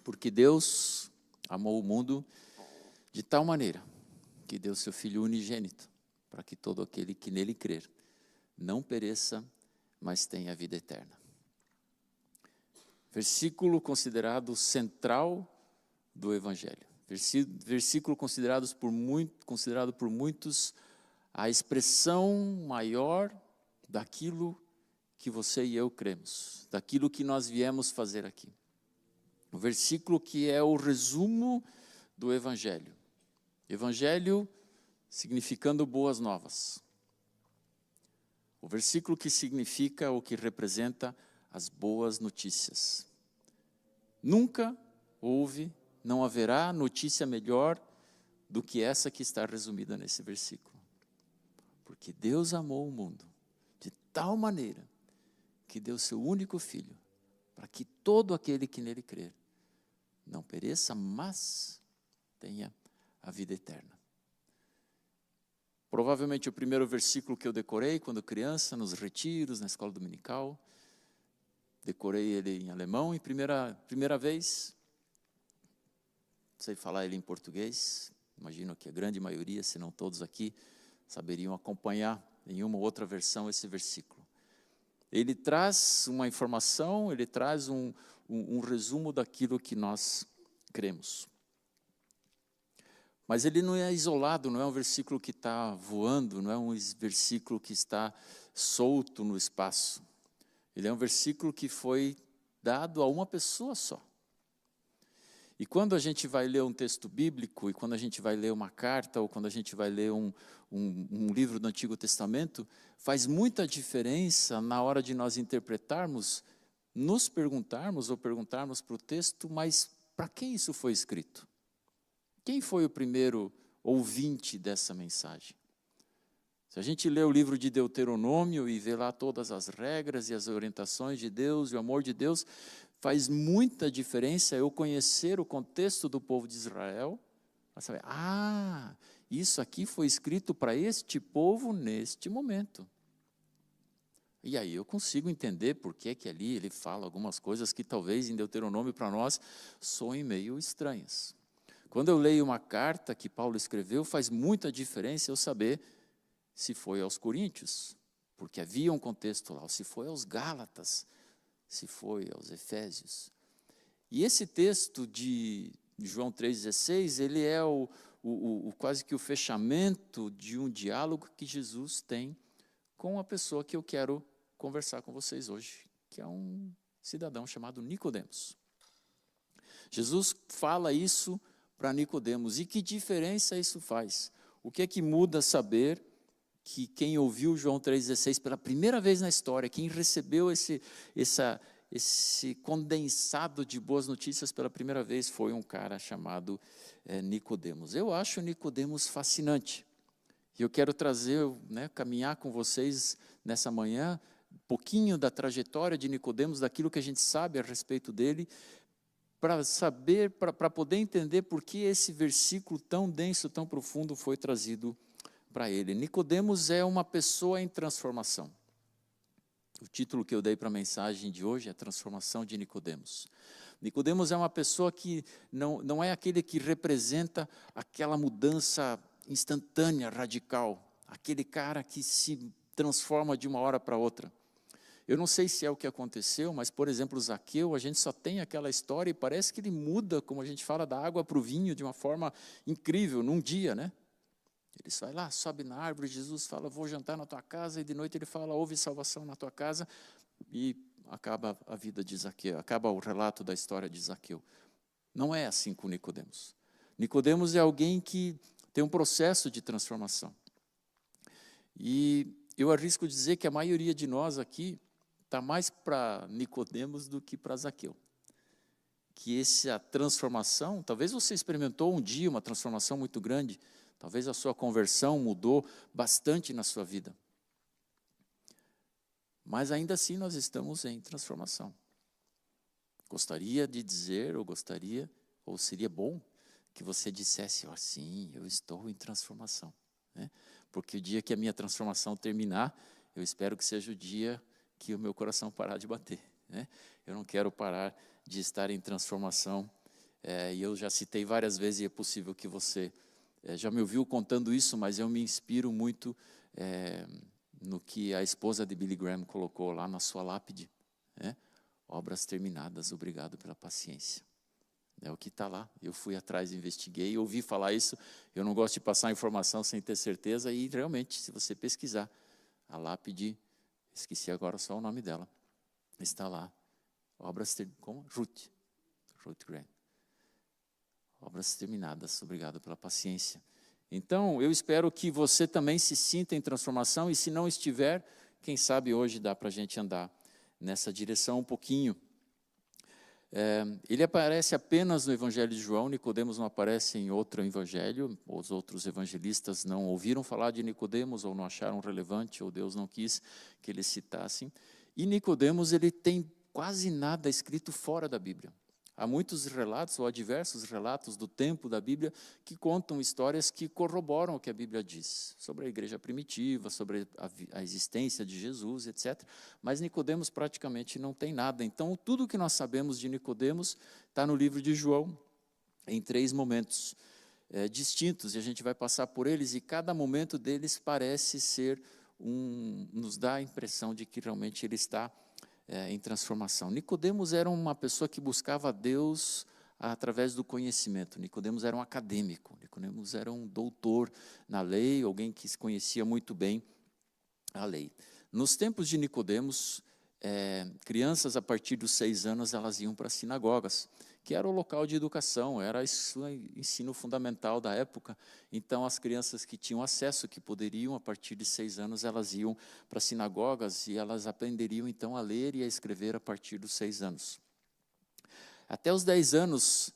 Porque Deus amou o mundo de tal maneira que deu seu Filho unigênito, para que todo aquele que nele crer não pereça, mas tenha a vida eterna. Versículo considerado central do Evangelho. Versículo considerado por muitos a expressão maior daquilo que você e eu cremos, daquilo que nós viemos fazer aqui. O versículo que é o resumo do Evangelho. Evangelho significando boas novas. O versículo que significa ou que representa as boas notícias. Nunca houve, não haverá notícia melhor do que essa que está resumida nesse versículo. Porque Deus amou o mundo de tal maneira que deu seu único Filho, para que todo aquele que nele crer não pereça, mas tenha a vida eterna. Provavelmente o primeiro versículo que eu decorei quando criança, nos retiros, na escola dominical. Decorei ele em alemão em primeira vez. Sei falar ele em português. Imagino que a grande maioria, se não todos aqui, saberiam acompanhar em uma ou outra versão esse versículo. Ele traz uma informação, ele traz um resumo daquilo que nós cremos. Mas ele não é isolado, não é um versículo que está voando, não é um versículo que está solto no espaço. Ele é um versículo que foi dado a uma pessoa só. E quando a gente vai ler um texto bíblico, e quando a gente vai ler uma carta, ou quando a gente vai ler um livro do Antigo Testamento, faz muita diferença na hora de nós interpretarmos, nos perguntarmos ou perguntarmos para o texto, mas para quem isso foi escrito? Quem foi o primeiro ouvinte dessa mensagem? Se a gente lê o livro de Deuteronômio e vê lá todas as regras e as orientações de Deus e o amor de Deus, faz muita diferença eu conhecer o contexto do povo de Israel, para saber, isso aqui foi escrito para este povo neste momento. E aí eu consigo entender por que ali ele fala algumas coisas que talvez em Deuteronômio para nós soem meio estranhas. Quando eu leio uma carta que Paulo escreveu, faz muita diferença eu saber se foi aos Coríntios, porque havia um contexto lá, ou se foi aos Gálatas, se foi aos Efésios. E esse texto de João 3,16, ele é quase que o fechamento de um diálogo que Jesus tem com a pessoa que eu quero conversar com vocês hoje, que é um cidadão chamado Nicodemos. Jesus fala isso para Nicodemos. E que diferença isso faz? O que é que muda saber que quem ouviu João 3,16 pela primeira vez na história, quem recebeu esse condensado de boas notícias pela primeira vez foi um cara chamado Nicodemos. Eu acho Nicodemos fascinante. E eu quero trazer, caminhar com vocês nessa manhã, um pouquinho da trajetória de Nicodemos, daquilo que a gente sabe a respeito dele, para saber, para poder entender por que esse versículo tão denso, tão profundo foi trazido para ele. Nicodemos é uma pessoa em transformação. O título que eu dei para a mensagem de hoje é Transformação de Nicodemos. Nicodemos é uma pessoa que não é aquele que representa aquela mudança instantânea, radical, aquele cara que se transforma de uma hora para outra. Eu não sei se é o que aconteceu, mas, por exemplo, Zaqueu, a gente só tem aquela história e parece que ele muda, como a gente fala, da água para o vinho de uma forma incrível, num dia, né? Ele vai lá, sobe na árvore, Jesus fala, vou jantar na tua casa, e de noite ele fala, houve salvação na tua casa, e acaba a vida de Zaqueu, acaba o relato da história de Zaqueu. Não é assim com Nicodemos. Nicodemos é alguém que tem um processo de transformação. E eu arrisco dizer que a maioria de nós aqui está mais para Nicodemos do que para Zaqueu. Que essa transformação, talvez você experimentou um dia uma transformação muito grande, talvez a sua conversão mudou bastante na sua vida. Mas ainda assim nós estamos em transformação. Gostaria de dizer, ou seria bom, que você dissesse, sim, eu estou em transformação. Né? Porque o dia que a minha transformação terminar, eu espero que seja o dia que o meu coração parar de bater. Né? Eu não quero parar de estar em transformação E eu já citei várias vezes, e é possível que você já me ouviu contando isso, mas eu me inspiro muito no que a esposa de Billy Graham colocou lá na sua lápide, né? Obras terminadas, obrigado pela paciência. É o que está lá. Eu fui atrás, investiguei, ouvi falar isso. Eu não gosto de passar informação sem ter certeza, e realmente, se você pesquisar, a lápide, esqueci agora só o nome dela, está lá. Obras terminadas, como? Ruth Graham. Obras terminadas, obrigado pela paciência. Então, eu espero que você também se sinta em transformação, e se não estiver, quem sabe hoje dá para a gente andar nessa direção um pouquinho. Ele aparece apenas no Evangelho de João, Nicodemos não aparece em outro evangelho, os outros evangelistas não ouviram falar de Nicodemos, ou não acharam relevante, ou Deus não quis que eles citassem. E Nicodemos, ele tem quase nada escrito fora da Bíblia. Há muitos relatos, ou há diversos relatos do tempo da Bíblia, que contam histórias que corroboram o que a Bíblia diz, sobre a igreja primitiva, sobre a existência de Jesus, etc. Mas Nicodemos praticamente não tem nada. Então, tudo que nós sabemos de Nicodemos está no livro de João, em 3 momentos distintos, e a gente vai passar por eles, e cada momento deles parece ser nos dá a impressão de que realmente ele está em transformação. Nicodemos era uma pessoa que buscava Deus através do conhecimento. Nicodemos era um acadêmico, Nicodemos era um doutor na lei, alguém que conhecia muito bem a lei. Nos tempos de Nicodemos, crianças a partir dos 6 anos, elas iam para sinagogas, que era o local de educação, era o ensino fundamental da época. Então, as crianças que tinham acesso, que poderiam, a partir de 6 anos, elas iam para sinagogas, e elas aprenderiam, então, a ler e a escrever a partir dos 6 anos. Até os 10 anos,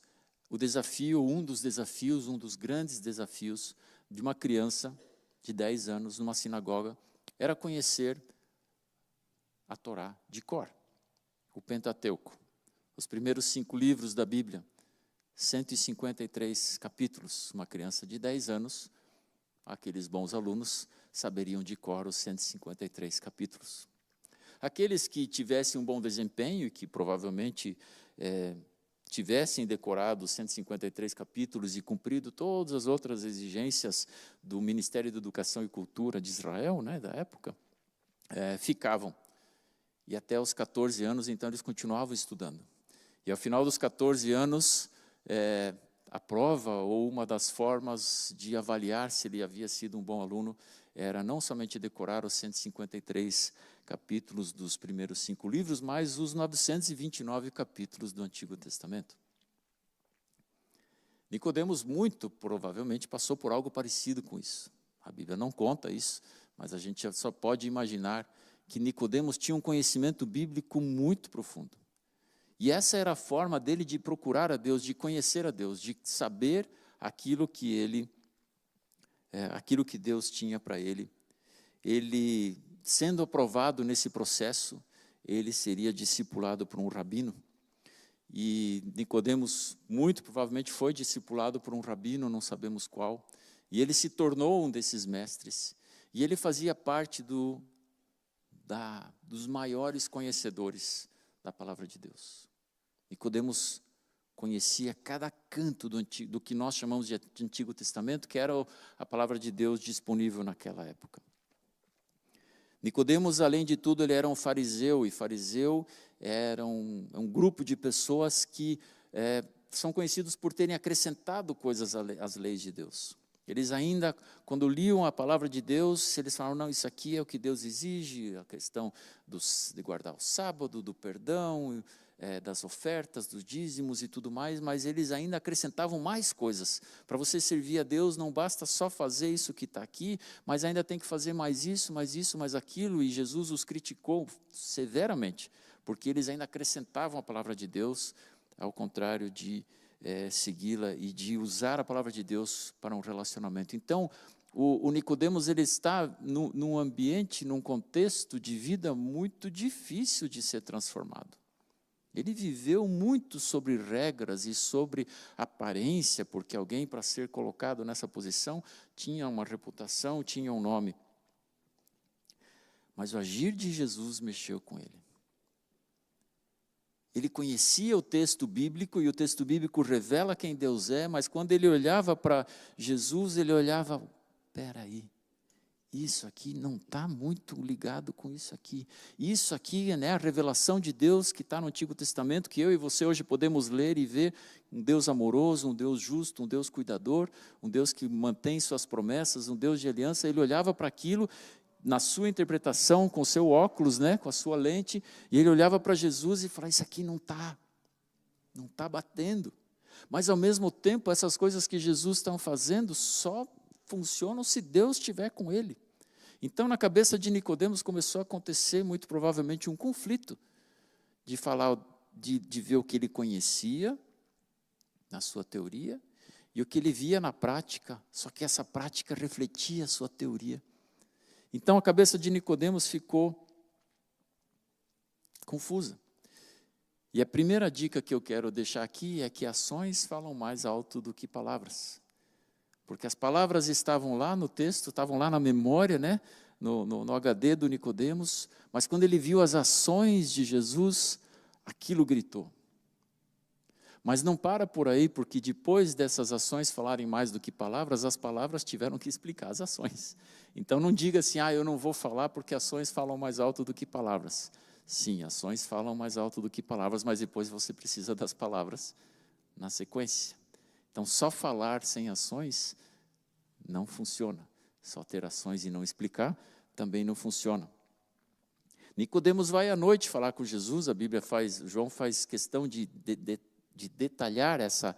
um dos grandes desafios de uma criança de 10 anos, numa sinagoga, era conhecer a Torá de cor, o Pentateuco. Os primeiros 5 livros da Bíblia, 153 capítulos. Uma criança de 10 anos, aqueles bons alunos, saberiam de cor os 153 capítulos. Aqueles que tivessem um bom desempenho e que provavelmente tivessem decorado os 153 capítulos e cumprido todas as outras exigências do Ministério da Educação e Cultura de Israel, né, da época, ficavam. E até os 14 anos, então, eles continuavam estudando. E ao final dos 14 anos, a prova, ou uma das formas de avaliar se ele havia sido um bom aluno, era não somente decorar os 153 capítulos dos primeiros 5 livros, mas os 929 capítulos do Antigo Testamento. Nicodemos, muito provavelmente, passou por algo parecido com isso. A Bíblia não conta isso, mas a gente só pode imaginar que Nicodemos tinha um conhecimento bíblico muito profundo. E essa era a forma dele de procurar a Deus, de conhecer a Deus, de saber aquilo que Deus tinha para ele. Ele, sendo aprovado nesse processo, ele seria discipulado por um rabino. E Nicodemos, muito provavelmente, foi discipulado por um rabino, não sabemos qual. E ele se tornou um desses mestres. E ele fazia parte dos maiores conhecedores da palavra de Deus. Nicodemos conhecia cada canto do que nós chamamos de Antigo Testamento, que era a palavra de Deus disponível naquela época. Nicodemos, além de tudo, ele era um fariseu, e fariseu era um grupo de pessoas que são conhecidos por terem acrescentado coisas às leis de Deus. Eles ainda, quando liam a palavra de Deus, eles falaram, não, isso aqui é o que Deus exige, a questão de guardar o sábado, do perdão, das ofertas, dos dízimos e tudo mais, mas eles ainda acrescentavam mais coisas. Para você servir a Deus, não basta só fazer isso que está aqui, mas ainda tem que fazer mais isso, mais aquilo, e Jesus os criticou severamente, porque eles ainda acrescentavam a palavra de Deus, ao contrário de segui-la e de usar a palavra de Deus para um relacionamento. Então, o Nicodemos, ele está num ambiente, num contexto de vida muito difícil de ser transformado. Ele viveu muito sobre regras e sobre aparência, porque alguém, para ser colocado nessa posição, tinha uma reputação, tinha um nome. Mas o agir de Jesus mexeu com ele. Ele conhecia o texto bíblico, e o texto bíblico revela quem Deus é, mas quando ele olhava para Jesus, ele olhava, espera aí, isso aqui não está muito ligado com isso aqui. Isso aqui, né, a revelação de Deus que está no Antigo Testamento, que eu e você hoje podemos ler e ver, um Deus amoroso, um Deus justo, um Deus cuidador, um Deus que mantém suas promessas, um Deus de aliança. Ele olhava para aquilo, na sua interpretação, com o seu óculos, né, com a sua lente, e ele olhava para Jesus e falava, isso aqui não está batendo. Mas, ao mesmo tempo, essas coisas que Jesus está fazendo só funcionam se Deus estiver com ele. Então, na cabeça de Nicodemos começou a acontecer, muito provavelmente, um conflito de falar, de ver o que ele conhecia, na sua teoria, e o que ele via na prática, só que essa prática refletia a sua teoria. Então, a cabeça de Nicodemos ficou confusa. E a primeira dica que eu quero deixar aqui é que ações falam mais alto do que palavras. Porque as palavras estavam lá no texto, estavam lá na memória, né? no HD do Nicodemos, mas quando ele viu as ações de Jesus, aquilo gritou. Mas não para por aí, porque depois dessas ações falarem mais do que palavras, as palavras tiveram que explicar as ações. Então não diga assim, eu não vou falar porque ações falam mais alto do que palavras. Sim, ações falam mais alto do que palavras, mas depois você precisa das palavras na sequência. Então só falar sem ações não funciona. Só ter ações e não explicar também não funciona. Nicodemos vai à noite falar com Jesus, João faz questão de detalhar essa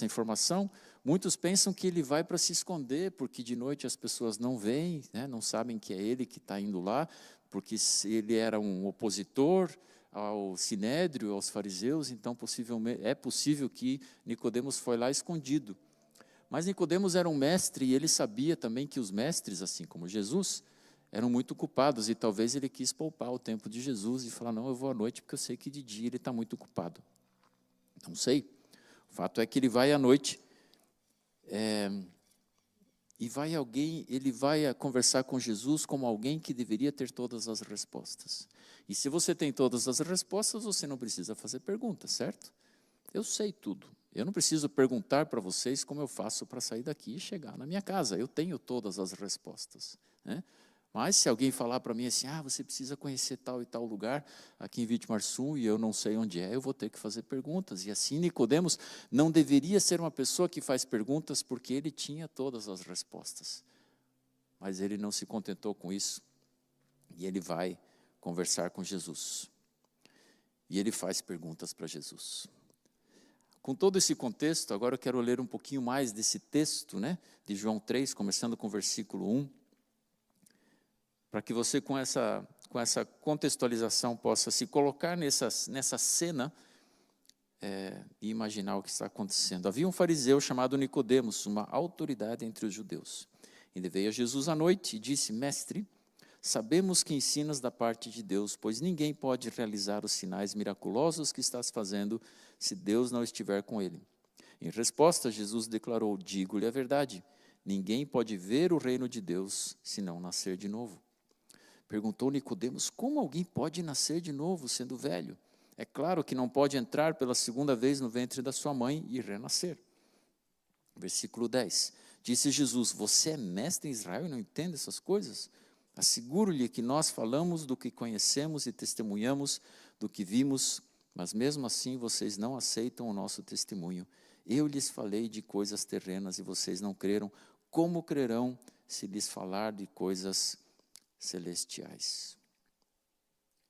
informação. Muitos pensam que ele vai para se esconder, porque de noite as pessoas não veem, né, não sabem que é ele que está indo lá, porque ele era um opositor ao Sinédrio, aos fariseus, então é possível que Nicodemos foi lá escondido. Mas Nicodemos era um mestre e ele sabia também que os mestres, assim como Jesus, eram muito culpados, e talvez ele quis poupar o tempo de Jesus e falar, não, eu vou à noite porque eu sei que de dia ele está muito ocupado. Não sei. O fato é que ele vai à noite e ele vai conversar com Jesus como alguém que deveria ter todas as respostas. E se você tem todas as respostas, você não precisa fazer perguntas, certo? Eu sei tudo. Eu não preciso perguntar para vocês como eu faço para sair daqui e chegar na minha casa. Eu tenho todas as respostas, né? Mas se alguém falar para mim assim, você precisa conhecer tal e tal lugar aqui em Vitimarsum e eu não sei onde é, eu vou ter que fazer perguntas. E assim Nicodemos não deveria ser uma pessoa que faz perguntas porque ele tinha todas as respostas. Mas ele não se contentou com isso e ele vai conversar com Jesus. E ele faz perguntas para Jesus. Com todo esse contexto, agora eu quero ler um pouquinho mais desse texto, né, de João 3, começando com o versículo 1, para que você, com essa contextualização, possa se colocar nessa cena e imaginar o que está acontecendo. Havia um fariseu chamado Nicodemos, uma autoridade entre os judeus. Ele veio a Jesus à noite e disse, mestre, sabemos que ensinas da parte de Deus, pois ninguém pode realizar os sinais miraculosos que estás fazendo se Deus não estiver com ele. Em resposta, Jesus declarou, digo-lhe a verdade, ninguém pode ver o reino de Deus se não nascer de novo. Perguntou Nicodemos, como alguém pode nascer de novo sendo velho? É claro que não pode entrar pela segunda vez no ventre da sua mãe e renascer. Versículo 10, disse Jesus, você é mestre em Israel e não entende essas coisas? Asseguro-lhe que nós falamos do que conhecemos e testemunhamos do que vimos, mas mesmo assim vocês não aceitam o nosso testemunho. Eu lhes falei de coisas terrenas e vocês não creram. Como crerão se lhes falar de coisas celestiais?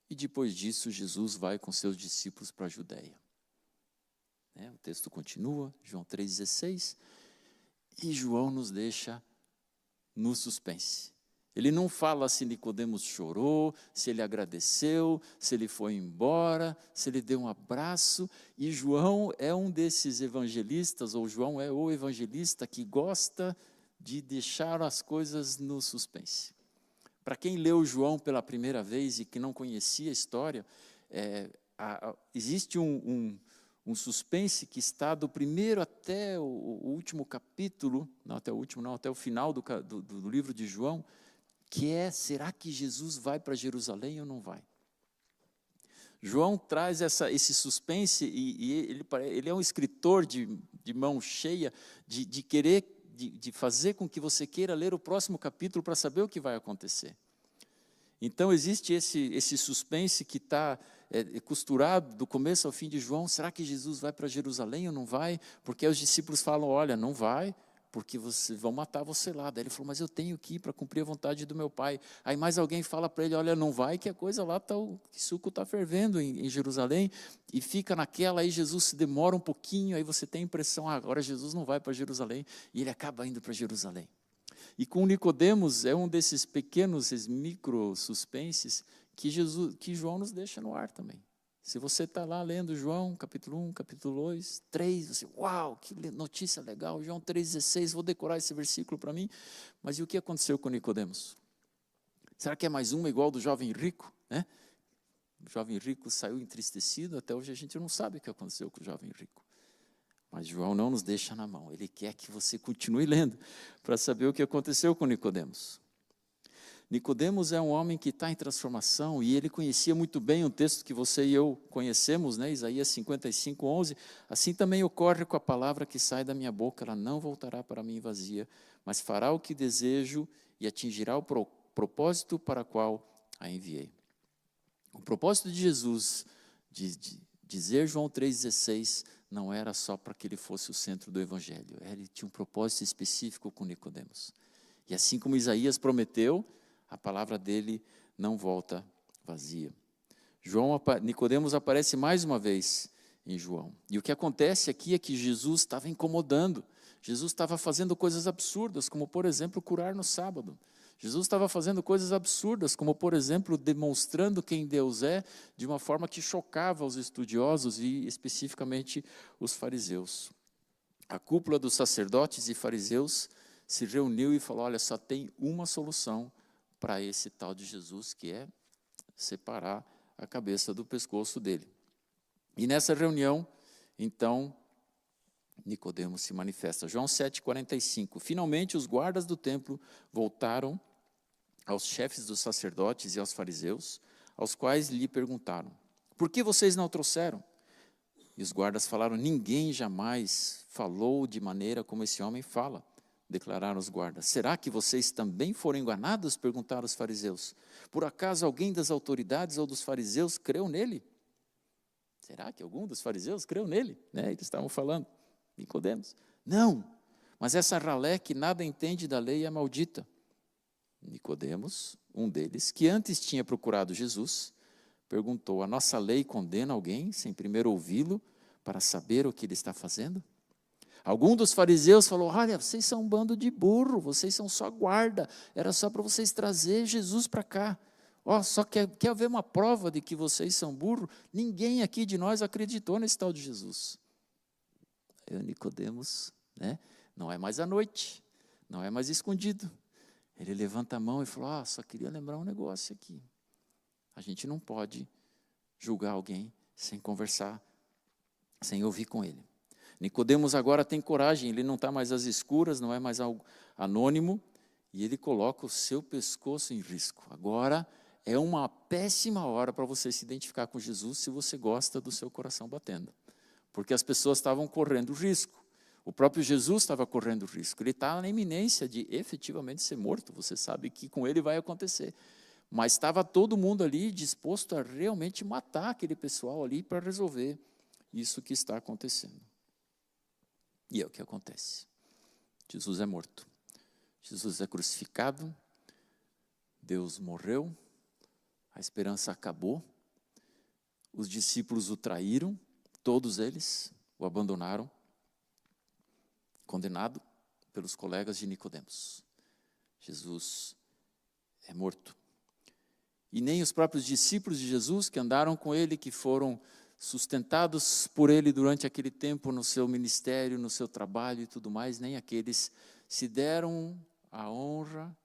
E depois disso, Jesus vai com seus discípulos para a Judéia. O texto continua, João 3,16, e João nos deixa no suspense. Ele não fala se Nicodemos chorou, se ele agradeceu, se ele foi embora, se ele deu um abraço. E João é um desses evangelistas, ou João é o evangelista que gosta de deixar as coisas no suspense. Para quem leu João pela primeira vez e que não conhecia a história, existe um suspense que está do primeiro até o último capítulo, até o final do livro de João, que será que Jesus vai para Jerusalém ou não vai? João traz esse suspense e ele é um escritor de mão cheia de querer, de fazer com que você queira ler o próximo capítulo para saber o que vai acontecer. Então, existe esse suspense que está costurado do começo ao fim de João. Será que Jesus vai para Jerusalém ou não vai? Porque os discípulos falam, olha, não vai, porque vão matar você lá. Daí ele falou, mas eu tenho que ir para cumprir a vontade do meu Pai. Aí mais alguém fala para ele, olha, não vai, que a coisa lá, o suco está fervendo em Jerusalém. E fica naquela, aí Jesus se demora um pouquinho, aí você tem a impressão, agora Jesus não vai para Jerusalém. E ele acaba indo para Jerusalém. E com Nicodemos é um desses pequenos, esses micro suspenses que João nos deixa no ar também. Se você está lá lendo João, capítulo 1, capítulo 2, 3, você, uau, que notícia legal, João 3,16, vou decorar esse versículo para mim. Mas e o que aconteceu com Nicodemos? Será que é mais uma igual do jovem rico? Né? O jovem rico saiu entristecido, até hoje a gente não sabe o que aconteceu com o jovem rico. Mas João não nos deixa na mão, ele quer que você continue lendo para saber o que aconteceu com Nicodemos. Nicodemos é um homem que está em transformação e ele conhecia muito bem um texto que você e eu conhecemos, né? Isaías 55:11. Assim também ocorre com a palavra que sai da minha boca, ela não voltará para mim vazia, mas fará o que desejo e atingirá o propósito para o qual a enviei. O propósito de Jesus, de dizer João 3,16, não era só para que ele fosse o centro do evangelho, ele tinha um propósito específico com Nicodemos. E assim como Isaías prometeu, a palavra dele não volta vazia. Nicodemos aparece mais uma vez em João. E o que acontece aqui é que Jesus estava incomodando. Jesus estava fazendo coisas absurdas, como por exemplo curar no sábado. Jesus estava fazendo coisas absurdas, como por exemplo demonstrando quem Deus é, de uma forma que chocava os estudiosos e especificamente os fariseus. A cúpula dos sacerdotes e fariseus se reuniu e falou, olha, só tem uma solução para esse tal de Jesus, que é separar a cabeça do pescoço dele. E nessa reunião, então, Nicodemos se manifesta. João 7,45. Finalmente, os guardas do templo voltaram aos chefes dos sacerdotes e aos fariseus, aos quais lhe perguntaram, por que vocês não o trouxeram? E os guardas falaram, ninguém jamais falou de maneira como esse homem fala. Declararam os guardas. Será que vocês também foram enganados? Perguntaram os fariseus. Por acaso alguém das autoridades ou dos fariseus creu nele? Será que algum dos fariseus creu nele? Né? Eles estavam falando, Nicodemos. Não, mas essa ralé que nada entende da lei é maldita. Nicodemos, um deles, que antes tinha procurado Jesus, perguntou, a nossa lei condena alguém sem primeiro ouvi-lo para saber o que ele está fazendo? Algum dos fariseus falou, olha, vocês são um bando de burro, vocês são só guarda, era só para vocês trazer Jesus para cá. Só quer haver uma prova de que vocês são burro? Ninguém aqui de nós acreditou nesse tal de Jesus. Aí Nicodemos, né, não é mais à noite, não é mais escondido. Ele levanta a mão e fala, só queria lembrar um negócio aqui. A gente não pode julgar alguém sem conversar, sem ouvir com ele. Nicodemos agora tem coragem, ele não está mais às escuras, não é mais algo anônimo, e ele coloca o seu pescoço em risco. Agora é uma péssima hora para você se identificar com Jesus se você gosta do seu coração batendo. Porque as pessoas estavam correndo risco. O próprio Jesus estava correndo risco. Ele está na iminência de efetivamente ser morto. Você sabe que com ele vai acontecer. Mas estava todo mundo ali disposto a realmente matar aquele pessoal ali para resolver isso que está acontecendo. E é o que acontece. Jesus é morto. Jesus é crucificado. Deus morreu. A esperança acabou. Os discípulos o traíram. Todos eles o abandonaram. Condenado pelos colegas de Nicodemos. Jesus é morto. E nem os próprios discípulos de Jesus que andaram com ele, que foram sustentados por ele durante aquele tempo no seu ministério, no seu trabalho e tudo mais, nem aqueles se deram a honra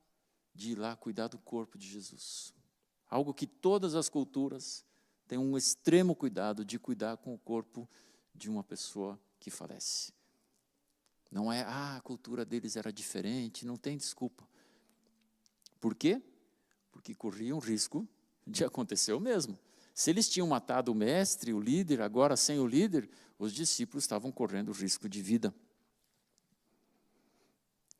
de ir lá cuidar do corpo de Jesus. Algo que todas as culturas têm um extremo cuidado de cuidar com o corpo de uma pessoa que falece. Não é, a cultura deles era diferente, não tem desculpa. Por quê? Porque corriam risco de acontecer o mesmo. Se eles tinham matado o mestre, o líder, agora sem o líder, os discípulos estavam correndo risco de vida.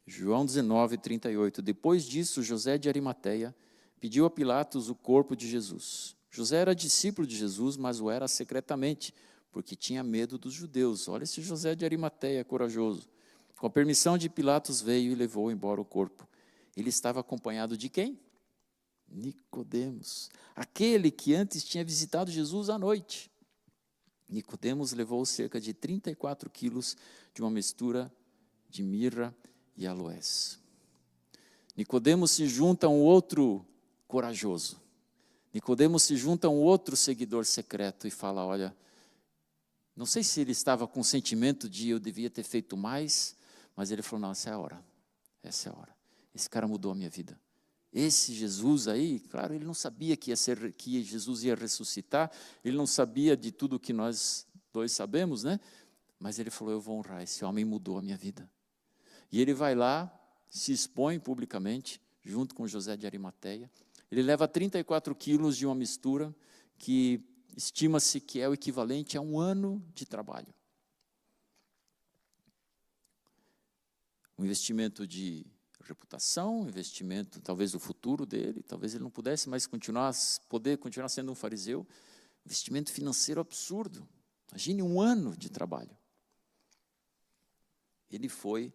João 19, 38. Depois disso, José de Arimateia pediu a Pilatos o corpo de Jesus. José era discípulo de Jesus, mas o era secretamente, porque tinha medo dos judeus. Olha esse José de Arimateia, corajoso. Com a permissão de Pilatos, veio e levou embora o corpo. Ele estava acompanhado de quem? Nicodemos, aquele que antes tinha visitado Jesus à noite. Nicodemos levou cerca de 34 quilos de uma mistura de mirra e aloés. Nicodemos se junta a um outro corajoso. Nicodemos se junta a um outro seguidor secreto e fala, olha, não sei se ele estava com o sentimento de eu devia ter feito mais, mas ele falou, não, essa é a hora, essa é a hora. Esse cara mudou a minha vida. Esse Jesus aí, claro, ele não sabia que Jesus ia ressuscitar, ele não sabia de tudo que nós dois sabemos, né? Mas ele falou, eu vou honrar, esse homem mudou a minha vida. E ele vai lá, se expõe publicamente, junto com José de Arimateia. Ele leva 34 quilos de uma mistura que estima-se que é o equivalente a 1 ano de trabalho. Um investimento de reputação, investimento, talvez o futuro dele, talvez ele não pudesse mais continuar sendo um fariseu, investimento financeiro absurdo. Imagine 1 ano de trabalho. Ele foi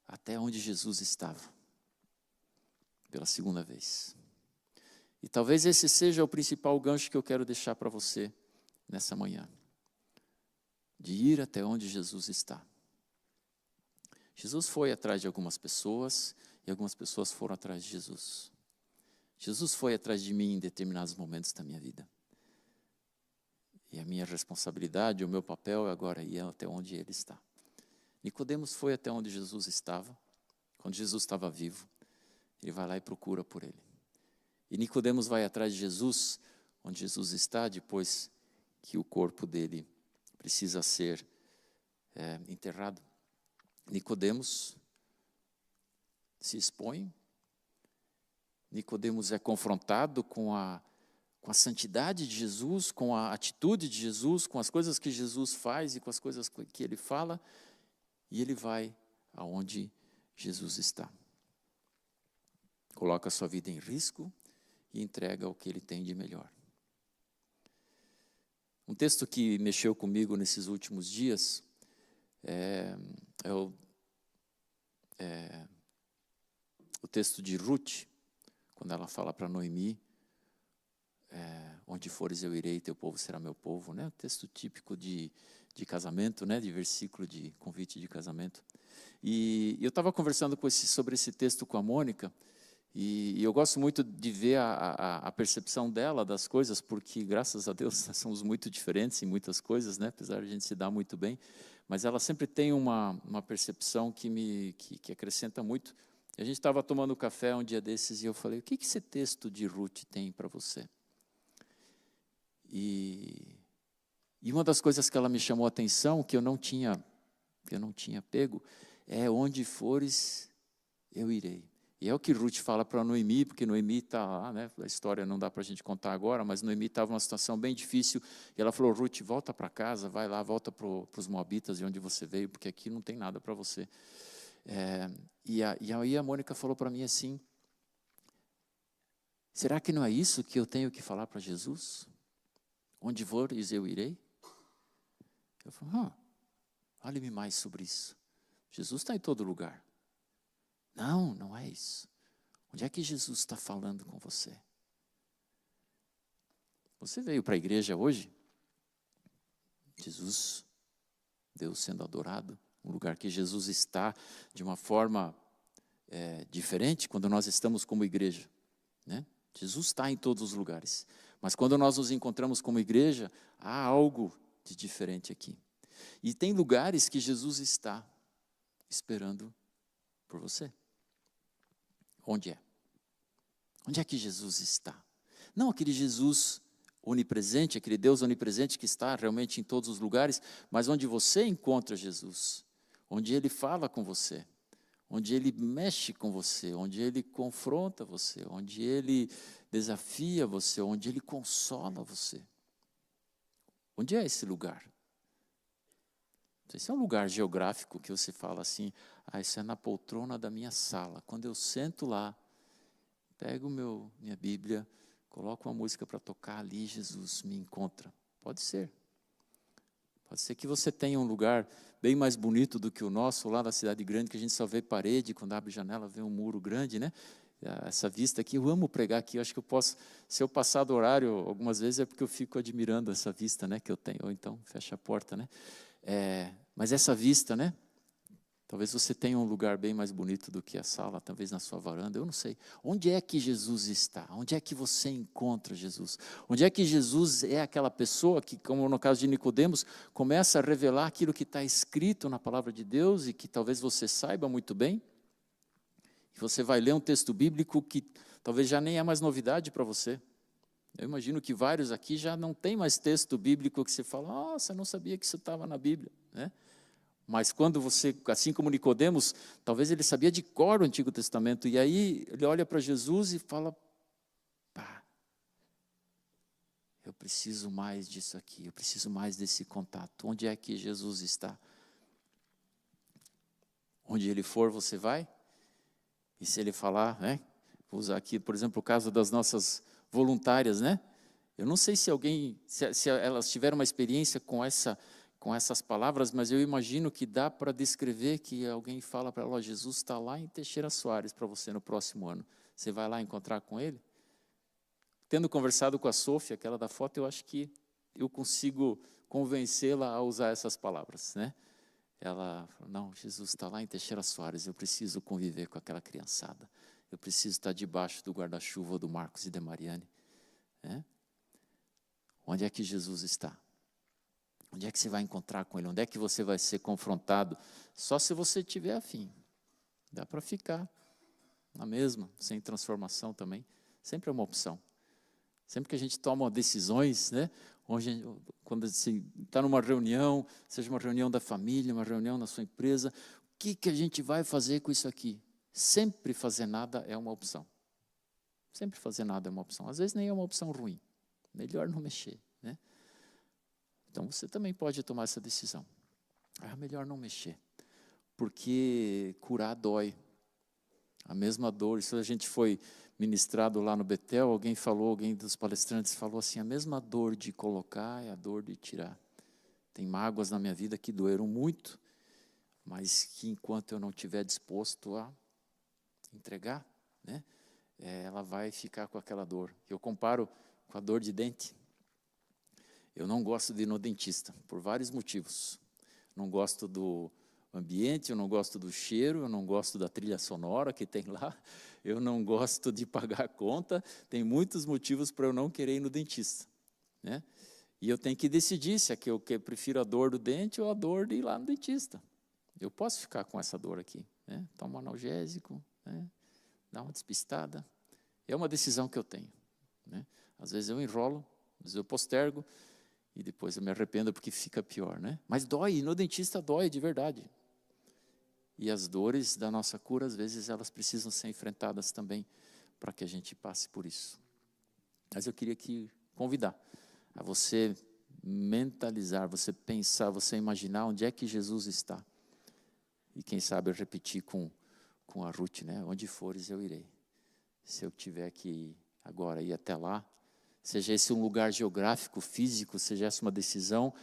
até onde Jesus estava, pela segunda vez. E talvez esse seja o principal gancho que eu quero deixar para você nessa manhã, de ir até onde Jesus está. Jesus foi atrás de algumas pessoas e algumas pessoas foram atrás de Jesus. Jesus foi atrás de mim em determinados momentos da minha vida. E a minha responsabilidade, o meu papel agora é ir até onde ele está. Nicodemos foi até onde Jesus estava, quando Jesus estava vivo. Ele vai lá e procura por ele. E Nicodemos vai atrás de Jesus, onde Jesus está, depois que o corpo dele precisa ser enterrado. Nicodemos se expõe, Nicodemos é confrontado com a santidade de Jesus, com a atitude de Jesus, com as coisas que Jesus faz e com as coisas que ele fala, e ele vai aonde Jesus está. Coloca a sua vida em risco e entrega o que ele tem de melhor. Um texto que mexeu comigo nesses últimos dias é o texto de Ruth, quando ela fala para Noemi, onde fores eu irei, teu povo será meu povo, né? Um texto típico de casamento, né? De versículo de convite de casamento. E eu estava conversando sobre esse texto com a Mônica, e eu gosto muito de ver a percepção dela das coisas, porque, graças a Deus, nós somos muito diferentes em muitas coisas, né? Apesar de a gente se dar muito bem, mas ela sempre tem uma percepção que acrescenta muito. A gente estava tomando café um dia desses e eu falei, o que esse texto de Ruth tem para você? E uma das coisas que ela me chamou a atenção, que eu não tinha pego, é onde fores, eu irei. E é o que Ruth fala para Noemi, porque Noemi está lá, né? A história não dá para a gente contar agora, mas Noemi estava numa situação bem difícil, e ela falou, Ruth, volta para casa, vai lá, volta para os Moabitas, de onde você veio, porque aqui não tem nada para você. E aí a Mônica falou para mim assim, será que não é isso que eu tenho que falar para Jesus? Onde fores, eu irei? Eu falei, fale-me mais sobre isso. Jesus está em todo lugar. Não, não é isso. Onde é que Jesus está falando com você? Você veio para a igreja hoje? Jesus, Deus sendo adorado, um lugar que Jesus está de uma forma diferente quando nós estamos como igreja, né? Jesus está em todos os lugares, mas quando nós nos encontramos como igreja, há algo de diferente aqui. E tem lugares que Jesus está esperando por você. Onde é? Onde é que Jesus está? Não aquele Jesus onipresente, aquele Deus onipresente que está realmente em todos os lugares, mas onde você encontra Jesus, onde Ele fala com você, onde Ele mexe com você, onde Ele confronta você, onde Ele desafia você, onde Ele consola você. Onde é esse lugar? Esse é um lugar geográfico que você fala assim, isso é na poltrona da minha sala. Quando eu sento lá, pego minha Bíblia, coloco uma música para tocar ali, Jesus me encontra. Pode ser. Pode ser que você tenha um lugar bem mais bonito do que o nosso, lá na cidade grande, que a gente só vê parede, quando abre janela vê um muro grande, né? Essa vista aqui, eu amo pregar aqui, eu acho que eu posso, se eu passar do horário algumas vezes é porque eu fico admirando essa vista, né, que eu tenho, ou então fecha a porta, né? Mas essa vista, né? Talvez você tenha um lugar bem mais bonito do que a sala, talvez na sua varanda, eu não sei. Onde é que Jesus está? Onde é que você encontra Jesus? Onde é que Jesus é aquela pessoa que, como no caso de Nicodemos, começa a revelar aquilo que está escrito na palavra de Deus e que talvez você saiba muito bem? E você vai ler um texto bíblico que talvez já nem é mais novidade para você. Eu imagino que vários aqui já não tem mais texto bíblico que você fala, nossa, não sabia que isso estava na Bíblia, né? Mas quando você, assim como Nicodemos, talvez ele sabia de cor o Antigo Testamento, e aí ele olha para Jesus e fala, eu preciso mais disso aqui, eu preciso mais desse contato. Onde é que Jesus está? Onde ele for, você vai? E se ele falar, né? Vou usar aqui, por exemplo, o caso das nossas voluntárias, né? Eu não sei se se elas tiveram uma experiência com essas palavras, mas eu imagino que dá para descrever que alguém fala para ela, Jesus está lá em Teixeira Soares para você no próximo ano. Você vai lá encontrar com ele? Tendo conversado com a Sofia, aquela da foto, eu acho que eu consigo convencê-la a usar essas palavras, né? Ela falou, não, Jesus está lá em Teixeira Soares, eu preciso conviver com aquela criançada. Eu preciso estar debaixo do guarda-chuva do Marcos e da Mariane. Né? Onde é que Jesus está? Onde é que você vai encontrar com Ele? Onde é que você vai ser confrontado? Só se você tiver afim. Dá para ficar na mesma, sem transformação também. Sempre é uma opção. Sempre que a gente toma decisões, né? Quando você está numa reunião, seja uma reunião da família, uma reunião na sua empresa, o que a gente vai fazer com isso aqui? Sempre fazer nada é uma opção. Sempre fazer nada é uma opção. Às vezes nem é uma opção ruim. Melhor não mexer, né? Então você também pode tomar essa decisão. Melhor não mexer. Porque curar dói. A mesma dor. Se a gente foi ministrado lá no Betel, alguém dos palestrantes falou assim, a mesma dor de colocar é a dor de tirar. Tem mágoas na minha vida que doeram muito, mas que enquanto eu não estiver disposto a entregar, né, ela vai ficar com aquela dor. Eu comparo com a dor de dente. Eu não gosto de ir no dentista, por vários motivos. Não gosto do ambiente, eu não gosto do cheiro, eu não gosto da trilha sonora que tem lá, eu não gosto de pagar a conta, tem muitos motivos para eu não querer ir no dentista, né? E eu tenho que decidir se é que eu prefiro a dor do dente ou a dor de ir lá no dentista. Eu posso ficar com essa dor aqui, né? Toma um analgésico, né? Dá uma despistada. É uma decisão que eu tenho, né? Às vezes eu enrolo, às vezes eu postergo, e depois eu me arrependo porque fica pior, né? Mas dói, e no dentista dói de verdade. E as dores da nossa cura, às vezes, elas precisam ser enfrentadas também para que a gente passe por isso. Mas eu queria convidar a você mentalizar, você pensar, você imaginar onde é que Jesus está. E quem sabe eu repetir com a Ruth, né? Onde fores eu irei. Se eu tiver que agora ir até lá, seja esse um lugar geográfico, físico, seja essa uma decisão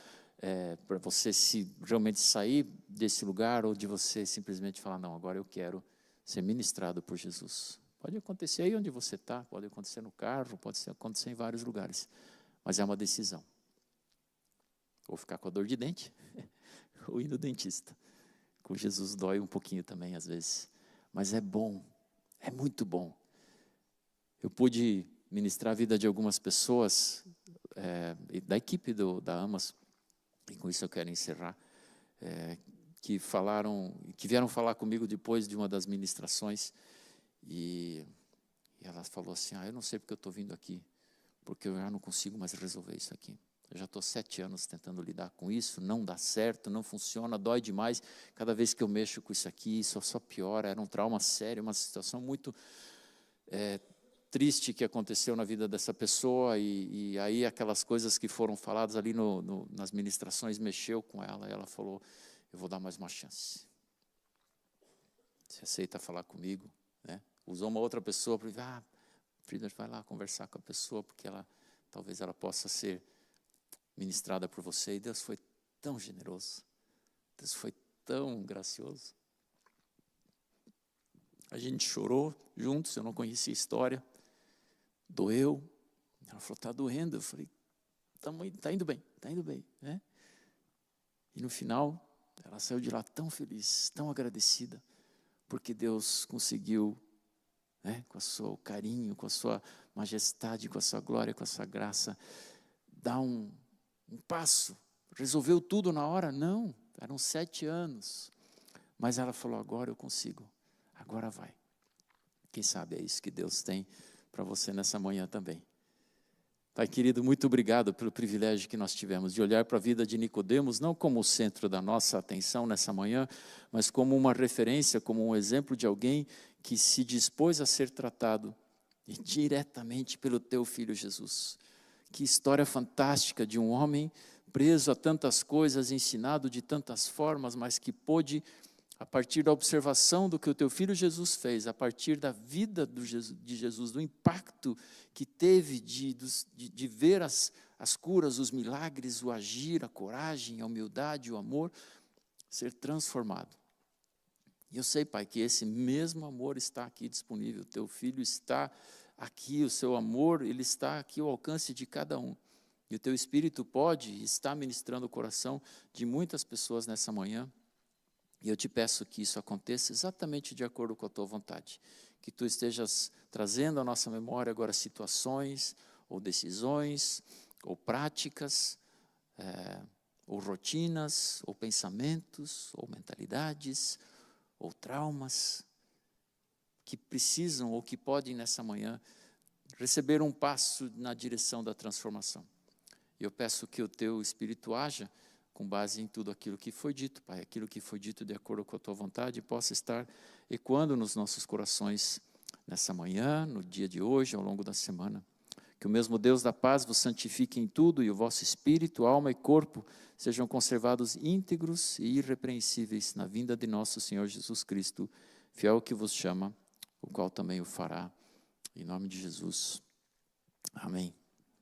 para você se realmente sair desse lugar ou de você simplesmente falar, não, agora eu quero ser ministrado por Jesus. Pode acontecer aí onde você está, pode acontecer no carro, pode acontecer em vários lugares, mas é uma decisão. Ou ficar com a dor de dente, ou ir no dentista. Com Jesus dói um pouquinho também às vezes, mas é bom, é muito bom. Eu pude ministrar a vida de algumas pessoas, da equipe da Amas, e com isso eu quero encerrar, que vieram falar comigo depois de uma das ministrações, e ela falou assim, eu não sei porque eu estou vindo aqui, porque eu já não consigo mais resolver isso aqui. Eu já estou 7 anos tentando lidar com isso, não dá certo, não funciona, dói demais. Cada vez que eu mexo com isso aqui, isso só piora. Era um trauma sério, uma situação muito triste que aconteceu na vida dessa pessoa. E aí aquelas coisas que foram faladas ali nas ministrações mexeu com ela. E ela falou, eu vou dar mais uma chance. Você aceita falar comigo? Né? Usou uma outra pessoa para Frida, vai lá conversar com a pessoa, porque talvez ela possa ser ministrada por você. E Deus foi tão generoso. Deus foi tão gracioso. A gente chorou juntos, eu não conhecia a história. Doeu. Ela falou, está doendo. Eu falei, está indo bem, está indo bem. Né? E no final, ela saiu de lá tão feliz, tão agradecida, porque Deus conseguiu, né, com o seu carinho, com a sua majestade, com a sua glória, com a sua graça, dar um passo. Resolveu tudo na hora? Não, eram 7 anos. Mas ela falou, agora eu consigo, agora vai. Quem sabe é isso que Deus tem para você nessa manhã também. Pai querido, muito obrigado pelo privilégio que nós tivemos de olhar para a vida de Nicodemos, não como o centro da nossa atenção nessa manhã, mas como uma referência, como um exemplo de alguém que se dispôs a ser tratado diretamente pelo teu Filho Jesus. Que história fantástica de um homem preso a tantas coisas, ensinado de tantas formas, mas que pôde, a partir da observação do que o teu Filho Jesus fez, a partir da vida de Jesus, do impacto que teve de ver as curas, os milagres, o agir, a coragem, a humildade, o amor, ser transformado. E eu sei, Pai, que esse mesmo amor está aqui disponível, o teu Filho está aqui, o seu amor, ele está aqui ao alcance de cada um. E o teu Espírito pode e está ministrando o coração de muitas pessoas nessa manhã. E eu te peço que isso aconteça exatamente de acordo com a tua vontade. Que tu estejas trazendo à nossa memória agora situações, ou decisões, ou práticas, ou rotinas, ou pensamentos, ou mentalidades, ou traumas, que precisam ou que podem nessa manhã receber um passo na direção da transformação. E eu peço que o teu Espírito haja com base em tudo aquilo que foi dito, Pai, aquilo que foi dito de acordo com a tua vontade, possa estar ecoando nos nossos corações nessa manhã, no dia de hoje, ao longo da semana. Que o mesmo Deus da paz vos santifique em tudo e o vosso espírito, alma e corpo sejam conservados íntegros e irrepreensíveis na vinda de nosso Senhor Jesus Cristo, fiel que vos chama, o qual também o fará. Em nome de Jesus. Amém.